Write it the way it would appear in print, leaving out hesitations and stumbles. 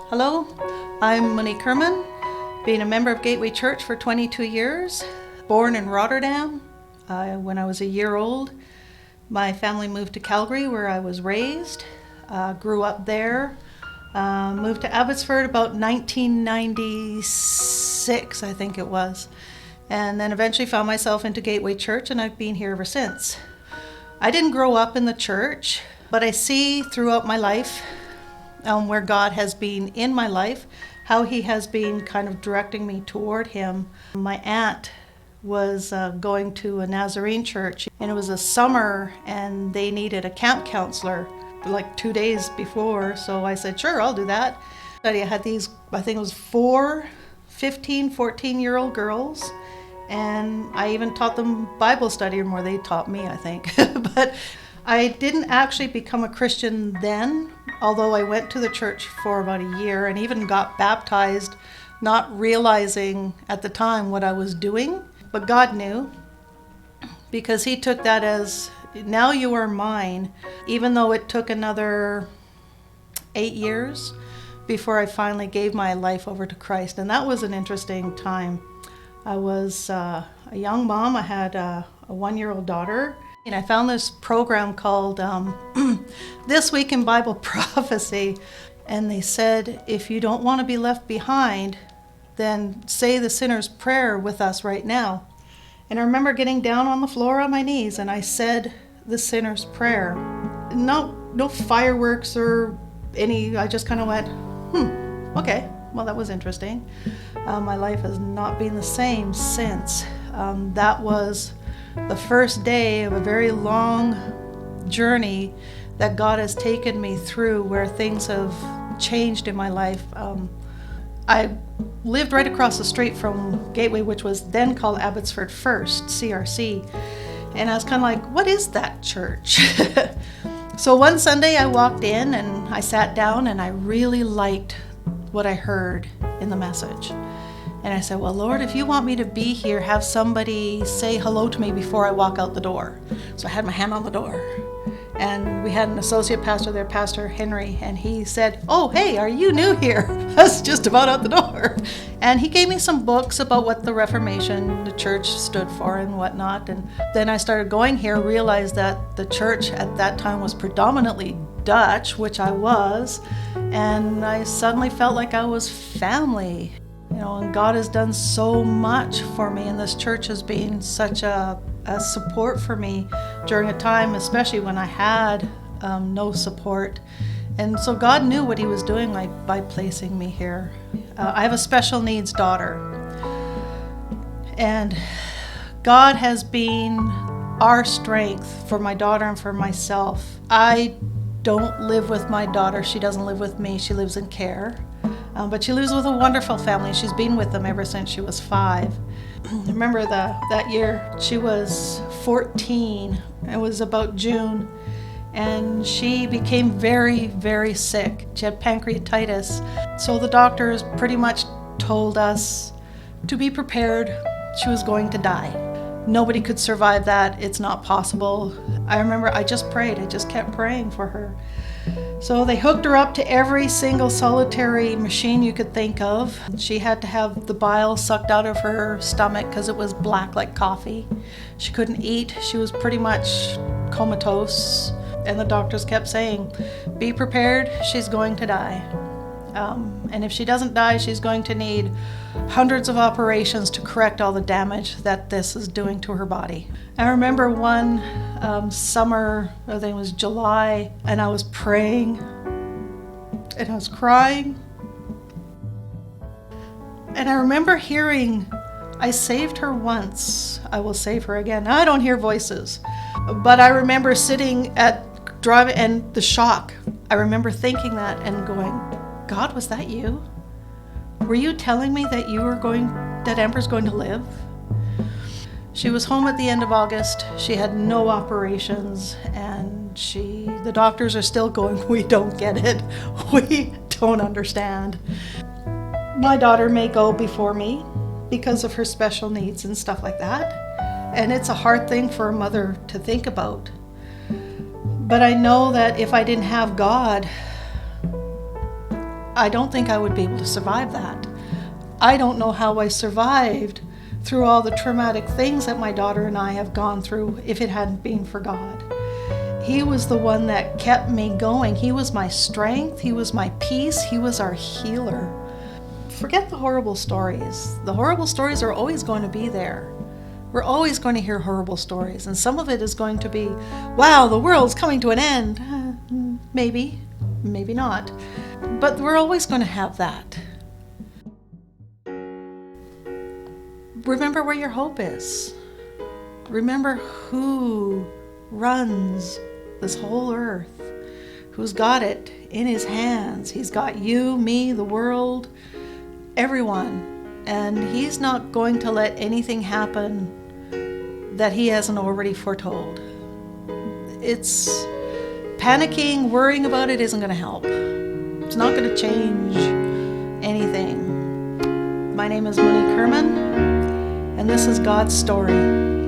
Hello, I'm Monique Kerman, being a member of Gateway Church for 22 years, born in Rotterdam. When I was a year old, my family moved to Calgary where I was raised, grew up there, moved to Abbotsford about 1996, I think it was, and then eventually found myself into Gateway Church, and I've been here ever since. I didn't grow up in the church, but I see throughout my life where God has been in my life, how He has been kind of directing me toward Him. My aunt was going to a Nazarene church, and it was a summer, and they needed a camp counselor like 2 days before, so I said, sure, I'll do that. I had these, I think it was 4 15, 14-year-old girls, and I even taught them Bible study, or more, they taught me, I think. But I didn't actually become a Christian then, although I went to the church for about a year and even got baptized, not realizing at the time what I was doing. But God knew, because He took that as, now you are mine, even though it took another 8 years before I finally gave my life over to Christ. And that was an interesting time. I was a young mom. I had a 1-year-old daughter. And I found this program called This Week in Bible Prophecy. And they said, if you don't want to be left behind, then say the sinner's prayer with us right now. And I remember getting down on the floor on my knees, and I said the sinner's prayer. No fireworks or any, I just kind of went, okay, well, that was interesting. My life has not been the same since. That was the first day of a very long journey that God has taken me through, where things have changed in my life. I lived right across the street from Gateway, which was then called Abbotsford First, CRC. And I was kind of like, what is that church? So one Sunday I walked in and I sat down, and I really liked what I heard in the message. And I said, well, Lord, if you want me to be here, have somebody say hello to me before I walk out the door. So I had my hand on the door. And we had an associate pastor there, Pastor Henry, and he said, oh, hey, are you new here? I was just about out the door. And he gave me some books about what the Reformation, the church, stood for and whatnot. And then I started going here, realized that the church at that time was predominantly Dutch, which I was, and I suddenly felt like I was family. And God has done so much for me, and this church has been such a support for me during a time, especially when I had no support. And so God knew what He was doing by placing me here. I have a special needs daughter, and God has been our strength for my daughter and for myself. I don't live with my daughter. She doesn't live with me. She lives in care. But she lives with a wonderful family. She's been with them ever since she was 5. I remember that year she was 14. It was about June. And she became very, very sick. She had pancreatitis. So the doctors pretty much told us to be prepared. She was going to die. Nobody could survive that. It's not possible. I remember I just prayed. I just kept praying for her. So they hooked her up to every single solitary machine you could think of. She had to have the bile sucked out of her stomach because it was black like coffee. She couldn't eat. She was pretty much comatose. And the doctors kept saying, be prepared, she's going to die. And if she doesn't die, she's going to need hundreds of operations to correct all the damage that this is doing to her body. I remember one summer, I think it was July, and I was praying and I was crying. And I remember hearing, I saved her once, I will save her again. Now I don't hear voices, but I remember sitting at driving and the shock. I remember thinking that and going, God, was that you? Were you telling me that that Amber's going to live? She was home at the end of August. She had no operations, and the doctors are still going, we don't get it. We don't understand. My daughter may go before me because of her special needs and stuff like that. And it's a hard thing for a mother to think about. But I know that if I didn't have God, I don't think I would be able to survive that. I don't know how I survived through all the traumatic things that my daughter and I have gone through if it hadn't been for God. He was the one that kept me going. He was my strength. He was my peace. He was our healer. Forget the horrible stories. The horrible stories are always going to be there. We're always going to hear horrible stories, and some of it is going to be, wow, the world's coming to an end. Maybe, maybe not. But we're always going to have that. Remember where your hope is. Remember who runs this whole earth, who's got it in his hands. He's got you, me, the world, everyone. And he's not going to let anything happen that he hasn't already foretold. It's panicking, worrying about it isn't going to help. It's not going to change anything. My name is Monique Herman, and this is God's story.